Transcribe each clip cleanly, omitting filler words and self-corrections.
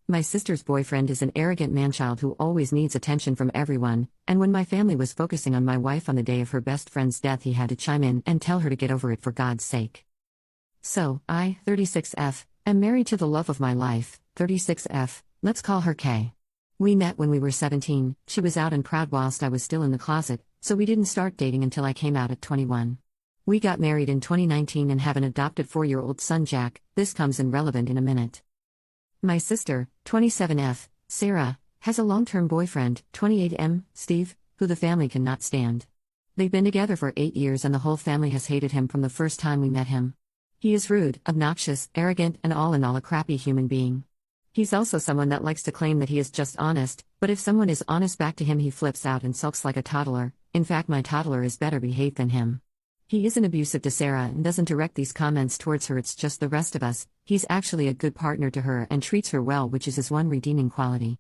My sister's boyfriend is an arrogant manchild who always needs attention from everyone, and when my family was focusing on my wife on the day of her best friend's death, he had to chime in and tell her to get over it for God's sake. So, I, 36F, am married to the love of my life, 36F, let's call her K. We met when we were 17, she was out and proud whilst I was still in the closet, so we didn't start dating until I came out at 21. We got married in 2019 and have an adopted 4-year-old son Jack. This comes in relevant in a minute. My sister, 27F, Sarah, has a long-term boyfriend, 28M, Steve, who the family cannot stand. They've been together for 8 years and the whole family has hated him from the first time we met him. He is rude, obnoxious, arrogant, and all in all a crappy human being. He's also someone that likes to claim that he is just honest, but if someone is honest back to him he flips out and sulks like a toddler. In fact, my toddler is better behaved than him. He isn't abusive to Sarah and doesn't direct these comments towards her, it's just the rest of us. He's actually a good partner to her and treats her well, which is his one redeeming quality.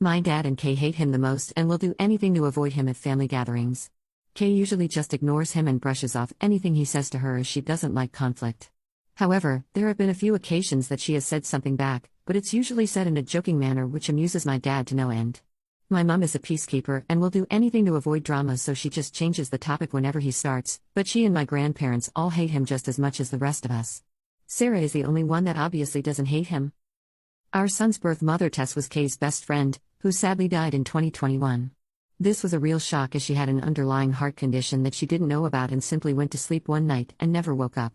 My dad and Kay hate him the most and will do anything to avoid him at family gatherings. Kay usually just ignores him and brushes off anything he says to her as she doesn't like conflict. However, there have been a few occasions that she has said something back, but it's usually said in a joking manner which amuses my dad to no end. My mom is a peacekeeper and will do anything to avoid drama, so she just changes the topic whenever he starts, but she and my grandparents all hate him just as much as the rest of us. Sarah is the only one that obviously doesn't hate him. Our son's birth mother Tess was Kay's best friend, who sadly died in 2021. This was a real shock as she had an underlying heart condition that she didn't know about and simply went to sleep one night and never woke up.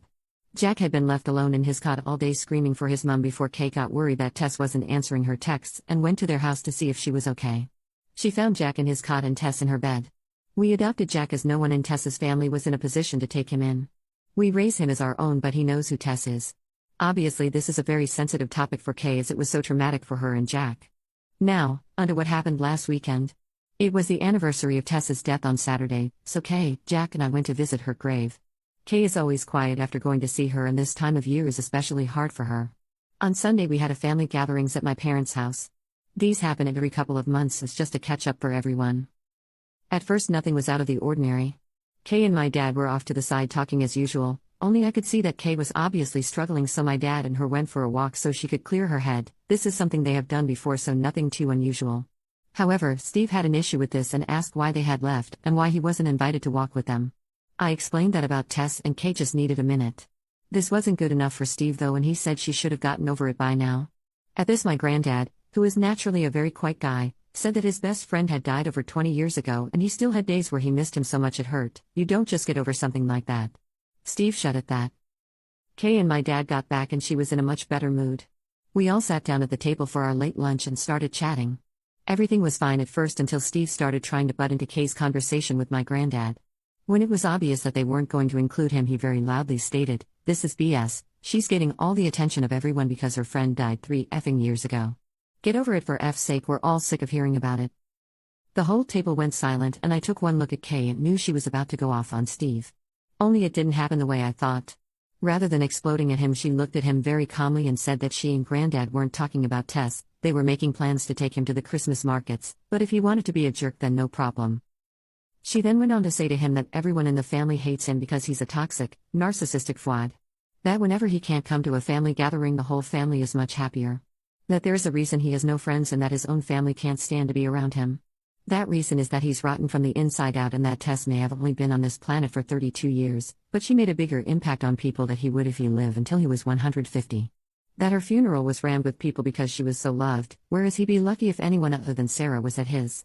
Jack had been left alone in his cot all day screaming for his mom before Kay got worried that Tess wasn't answering her texts and went to their house to see if she was okay. She found Jack in his cot and Tess in her bed. We adopted Jack as no one in Tess's family was in a position to take him in. We raise him as our own, but he knows who Tess is. Obviously this is a very sensitive topic for Kay as it was so traumatic for her and Jack. Now, onto what happened last weekend. It was the anniversary of Tess's death on Saturday, so Kay, Jack and I went to visit her grave. Kay is always quiet after going to see her, and this time of year is especially hard for her. On Sunday we had a family gatherings at my parents' house. These happen every couple of months as just a catch-up for everyone. At first nothing was out of the ordinary. Kay and my dad were off to the side talking as usual, only I could see that Kay was obviously struggling, so my dad and her went for a walk so she could clear her head. This is something they have done before, so nothing too unusual. However, Steve had an issue with this and asked why they had left and why he wasn't invited to walk with them. I explained that about Tess and Kay just needed a minute. This wasn't good enough for Steve though, and he said she should have gotten over it by now. At this my granddad, who is naturally a very quiet guy, said that his best friend had died over 20 years ago and he still had days where he missed him so much it hurt. You don't just get over something like that. Steve shut at that. Kay and my dad got back and she was in a much better mood. We all sat down at the table for our late lunch and started chatting. Everything was fine at first until Steve started trying to butt into Kay's conversation with my granddad. When it was obvious that they weren't going to include him, he very loudly stated, "This is BS, she's getting all the attention of everyone because her friend died 3 effing years ago. Get over it for F's sake, we're all sick of hearing about it." The whole table went silent and I took one look at Kay and knew she was about to go off on Steve. Only it didn't happen the way I thought. Rather than exploding at him, she looked at him very calmly and said that she and Granddad weren't talking about Tess, they were making plans to take him to the Christmas markets, but if he wanted to be a jerk then no problem. She then went on to say to him that everyone in the family hates him because he's a toxic, narcissistic fwad. That whenever he can't come to a family gathering the whole family is much happier. That there's a reason he has no friends and that his own family can't stand to be around him. That reason is that he's rotten from the inside out, and that Tess may have only been on this planet for 32 years, but she made a bigger impact on people than he would if he lived until he was 150. That her funeral was rammed with people because she was so loved, whereas he'd be lucky if anyone other than Sarah was at his.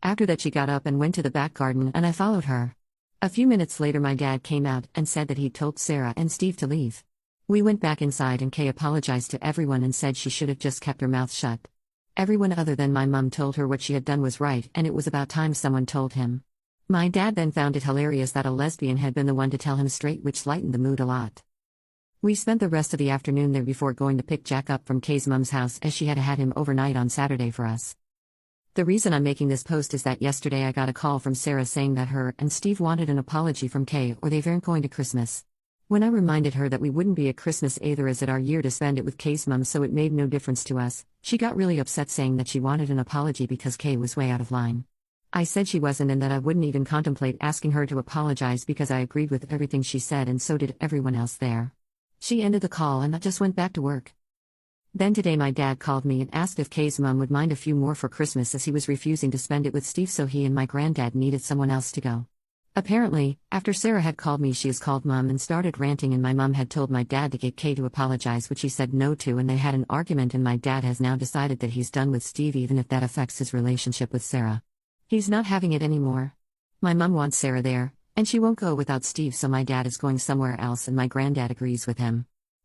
After that she got up and went to the back garden and I followed her. A few minutes later my dad came out and said that he'd told Sarah and Steve to leave. We went back inside and Kay apologized to everyone and said she should have just kept her mouth shut. Everyone other than my mum told her what she had done was right and it was about time someone told him. My dad then found it hilarious that a lesbian had been the one to tell him straight, which lightened the mood a lot. We spent the rest of the afternoon there before going to pick Jack up from Kay's mum's house as she had had him overnight on Saturday for us. The reason I'm making this post is that yesterday I got a call from Sarah saying that her and Steve wanted an apology from Kay or they weren't going to Christmas. When I reminded her that we wouldn't be at Christmas either as it our year to spend it with Kay's mum, so it made no difference to us, she got really upset saying that she wanted an apology because Kay was way out of line. I said she wasn't and that I wouldn't even contemplate asking her to apologize because I agreed with everything she said and so did everyone else there. She ended the call and I just went back to work. Then today my dad called me and asked if Kay's mom would mind a few more for Christmas as he was refusing to spend it with Steve, so he and my granddad needed someone else to go. Apparently, after Sarah had called me, she has called mom and started ranting, and my mom had told my dad to get Kay to apologize, which he said no to, and they had an argument, and my dad has now decided that he's done with Steve even if that affects his relationship with Sarah. He's not having it anymore. My mom wants Sarah there, and she won't go without Steve, so my dad is going somewhere else and my granddad agrees with him.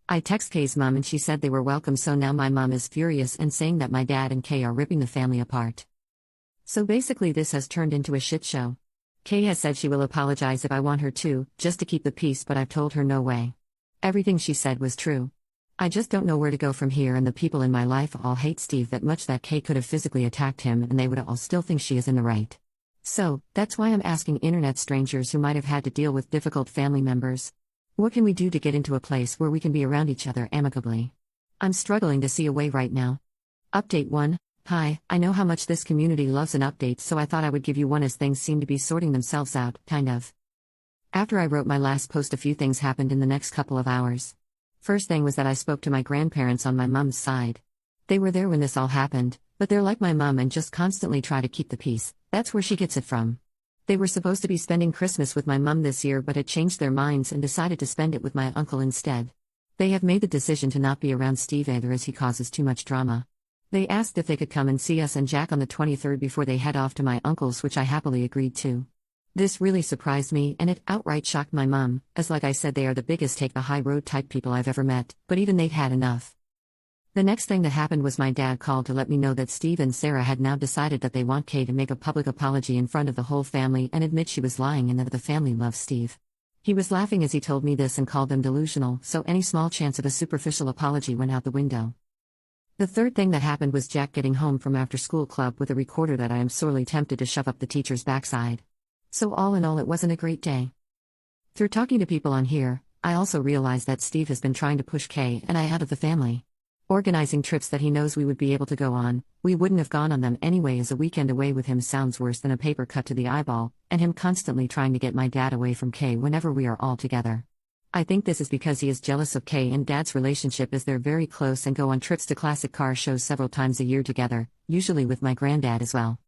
I text Kay's mom and she said they were welcome, so now my mom is furious and saying that my dad and Kay are ripping the family apart. So basically this has turned into a shit show. Kay has said she will apologize if I want her to, just to keep the peace, but I've told her no way. Everything she said was true. I just don't know where to go from here, and the people in my life all hate Steve that much that Kay could have physically attacked him and they would all still think she is in the right. So, that's why I'm asking internet strangers who might have had to deal with difficult family members. What can we do to get into a place where we can be around each other amicably? I'm struggling to see a way right now. Update 1. Hi, I know how much this community loves an update, so I thought I would give you one as things seem to be sorting themselves out, kind of. After I wrote my last post, a few things happened in the next couple of hours. First thing was that I spoke to my grandparents on my mom's side. They were there when this all happened, but they're like my mom and just constantly try to keep the peace. That's where she gets it from. They were supposed to be spending Christmas with my mom this year but had changed their minds and decided to spend it with my uncle instead. They have made the decision to not be around Steve either as he causes too much drama. They asked if they could come and see us and Jack on the 23rd before they head off to my uncle's, which I happily agreed to. This really surprised me and it outright shocked my mom, as like I said they are the biggest take the high road type people I've ever met, but even they'd had enough. The next thing that happened was my dad called to let me know that Steve and Sarah had now decided that they want Kay to make a public apology in front of the whole family and admit she was lying and that the family loves Steve. He was laughing as he told me this and called them delusional, so any small chance of a superficial apology went out the window. The third thing that happened was Jack getting home from after-school club with a recorder that I am sorely tempted to shove up the teacher's backside. So all in all, it wasn't a great day. Through talking to people on here, I also realized that Steve has been trying to push Kay and I out of the family. Organizing trips that he knows we would be able to go on, we wouldn't have gone on them anyway, as a weekend away with him sounds worse than a paper cut to the eyeball, and him constantly trying to get my dad away from Kay whenever we are all together. I think this is because he is jealous of Kay and Dad's relationship as they're very close and go on trips to classic car shows several times a year together, usually with my granddad as well.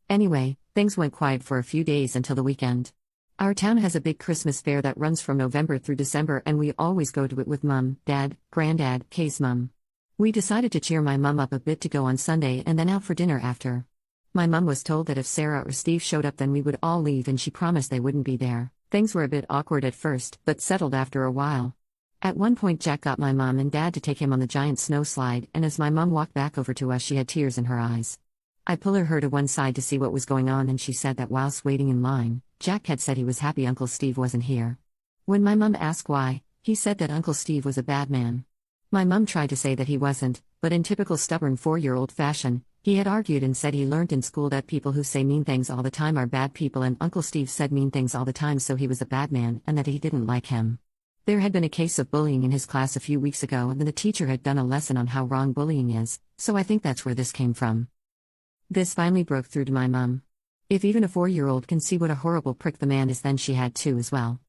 Anyway, things went quiet for a few days until the weekend. Our town has a big Christmas fair that runs from November through December and we always go to it with Mum, Dad, Granddad, Kay's mum. We decided to cheer my mum up a bit to go on Sunday and then out for dinner after. My mum was told that if Sarah or Steve showed up then we would all leave and she promised they wouldn't be there. Things were a bit awkward at first, but settled after a while. At one point Jack got my mom and dad to take him on the giant snow slide, and as my mom walked back over to us she had tears in her eyes. I pulled her to one side to see what was going on and she said that whilst waiting in line, Jack had said he was happy Uncle Steve wasn't here. When my mom asked why, he said that Uncle Steve was a bad man. My mom tried to say that he wasn't, but in typical stubborn 4-year-old fashion, he had argued and said he learned in school that people who say mean things all the time are bad people, and Uncle Steve said mean things all the time, so he was a bad man and that he didn't like him. There had been a case of bullying in his class a few weeks ago and the teacher had done a lesson on how wrong bullying is, so I think that's where this came from. This finally broke through to my mom. If even a 4-year-old can see what a horrible prick the man is, then she had to as well.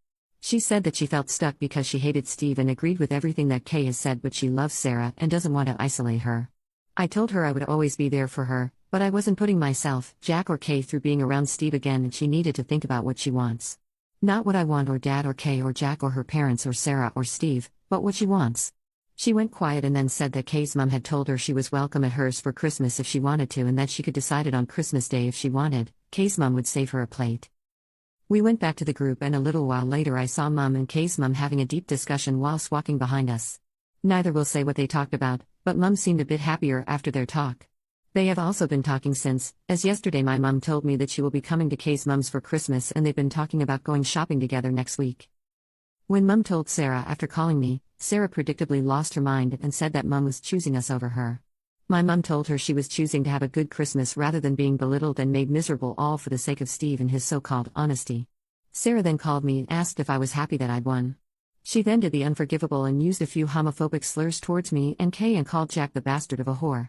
She said that she felt stuck because she hated Steve and agreed with everything that Kay has said, but she loves Sarah and doesn't want to isolate her. I told her I would always be there for her, but I wasn't putting myself, Jack or Kay through being around Steve again, and she needed to think about what she wants. Not what I want or Dad or Kay or Jack or her parents or Sarah or Steve, but what she wants. She went quiet and then said that Kay's mom had told her she was welcome at hers for Christmas if she wanted to and that she could decide it on Christmas Day if she wanted. Kay's mom would save her a plate. We went back to the group and a little while later I saw Mom and Kay's mom having a deep discussion whilst walking behind us. Neither will say what they talked about, but Mom seemed a bit happier after their talk. They have also been talking since, as yesterday my mom told me that she will be coming to Kay's mom's for Christmas and they've been talking about going shopping together next week. When Mom told Sarah after calling me, Sarah predictably lost her mind and said that Mom was choosing us over her. My mom told her she was choosing to have a good Christmas rather than being belittled and made miserable, all for the sake of Steve and his so-called honesty. Sarah then called me and asked if I was happy that I'd won. She then did the unforgivable and used a few homophobic slurs towards me and Kay and called Jack the bastard of a whore.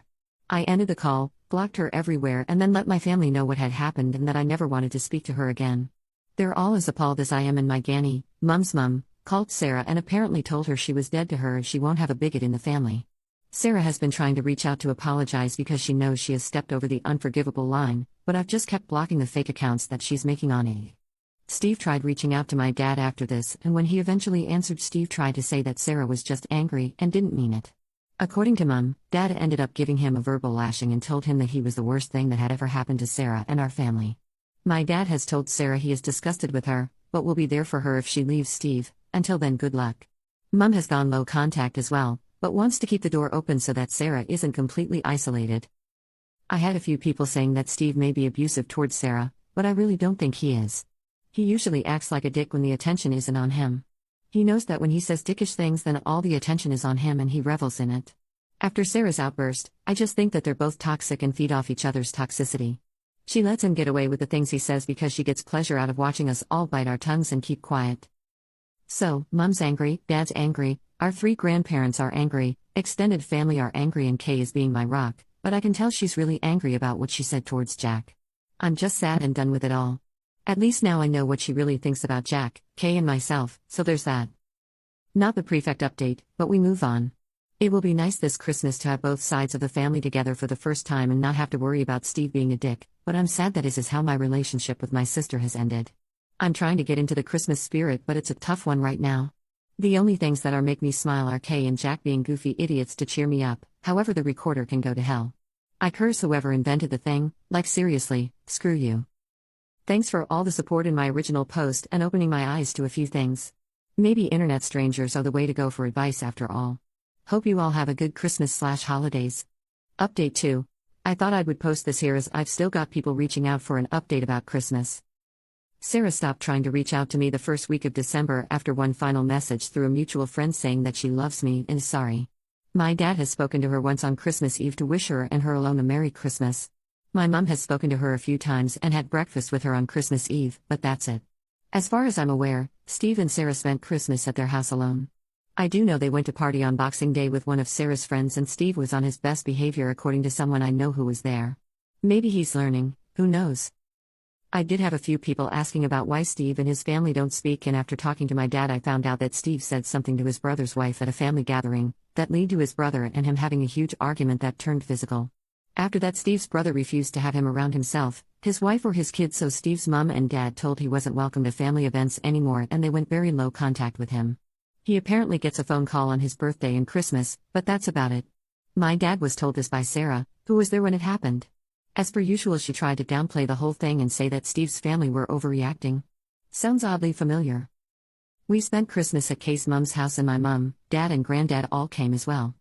I ended the call, blocked her everywhere and then let my family know what had happened and that I never wanted to speak to her again. They're all as appalled as I am, and my Granny, Mum's mum, called Sarah and apparently told her she was dead to her and she won't have a bigot in the family. Sarah has been trying to reach out to apologize because she knows she has stepped over the unforgivable line, but I've just kept blocking the fake accounts that she's making on A. Steve tried reaching out to my dad after this, and when he eventually answered, Steve tried to say that Sarah was just angry and didn't mean it. According to Mum, Dad ended up giving him a verbal lashing and told him that he was the worst thing that had ever happened to Sarah and our family. My dad has told Sarah he is disgusted with her, but will be there for her if she leaves Steve. Until then, good luck. Mum has gone low contact as well, but wants to keep the door open so that Sarah isn't completely isolated. I had a few people saying that Steve may be abusive towards Sarah, but I really don't think he is. He usually acts like a dick when the attention isn't on him. He knows that when he says dickish things, then all the attention is on him and he revels in it. After Sarah's outburst, I just think that they're both toxic and feed off each other's toxicity. She lets him get away with the things he says because she gets pleasure out of watching us all bite our tongues and keep quiet. So, Mum's angry, Dad's angry, our 3 grandparents are angry, extended family are angry, and Kay is being my rock, but I can tell she's really angry about what she said towards Jack. I'm just sad and done with it all. At least now I know what she really thinks about Jack, Kay and myself, so there's that. Not the prefect update, but we move on. It will be nice this Christmas to have both sides of the family together for the first time and not have to worry about Steve being a dick, but I'm sad that is how my relationship with my sister has ended. I'm trying to get into the Christmas spirit, but it's a tough one right now. The only things that make me smile are Kay and Jack being goofy idiots to cheer me up, however the recorder can go to hell. I curse whoever invented the thing, like seriously, screw you. Thanks for all the support in my original post and opening my eyes to a few things. Maybe internet strangers are the way to go for advice after all. Hope you all have a good Christmas/holidays. Update 2. I thought I would post this here as I've still got people reaching out for an update about Christmas. Sarah stopped trying to reach out to me the first week of December after one final message through a mutual friend saying that she loves me and is sorry. My dad has spoken to her once on Christmas Eve to wish her and her alone a Merry Christmas. My mum has spoken to her a few times and had breakfast with her on Christmas Eve, but that's it. As far as I'm aware, Steve and Sarah spent Christmas at their house alone. I do know they went to party on Boxing Day with one of Sarah's friends and Steve was on his best behavior according to someone I know who was there. Maybe he's learning, who knows? I did have a few people asking about why Steve and his family don't speak, and after talking to my dad I found out that Steve said something to his brother's wife at a family gathering that led to his brother and him having a huge argument that turned physical. After that, Steve's brother refused to have him around himself, his wife or his kids, so Steve's mom and dad told he wasn't welcome to family events anymore and they went very low contact with him. He apparently gets a phone call on his birthday and Christmas, but that's about it. My dad was told this by Sarah, who was there when it happened. As per usual, she tried to downplay the whole thing and say that Steve's family were overreacting. Sounds oddly familiar. We spent Christmas at Kay's mom's house and my mom, dad and granddad all came as well.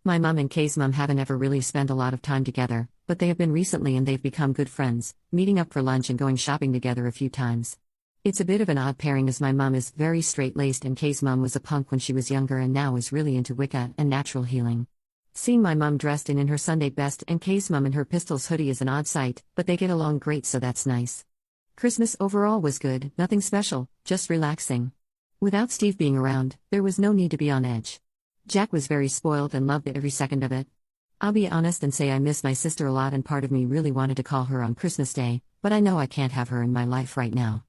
My mom and Kay's mom haven't ever really spent a lot of time together, but they have been recently and they've become good friends, meeting up for lunch and going shopping together a few times. It's a bit of an odd pairing as my mom is very straight-laced and Kay's mom was a punk when she was younger and now is really into Wicca and natural healing. Seeing my mom dressed in her Sunday best and Kay's mom in her Pistols hoodie is an odd sight, but they get along great, so that's nice. Christmas overall was good, nothing special, just relaxing. Without Steve being around, there was no need to be on edge. Jack was very spoiled and loved every second of it. I'll be honest and say I miss my sister a lot and part of me really wanted to call her on Christmas Day, but I know I can't have her in my life right now.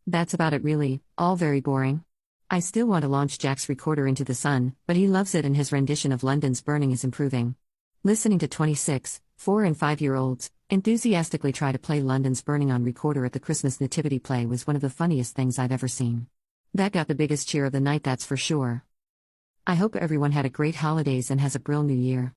That's about it really, all very boring. I still want to launch Jack's recorder into the sun, but he loves it and his rendition of London's Burning is improving. Listening to 26, 4 and 5-year-olds enthusiastically try to play London's Burning on recorder at the Christmas nativity play was one of the funniest things I've ever seen. That got the biggest cheer of the night, that's for sure. I hope everyone had a great holidays and has a brill new year.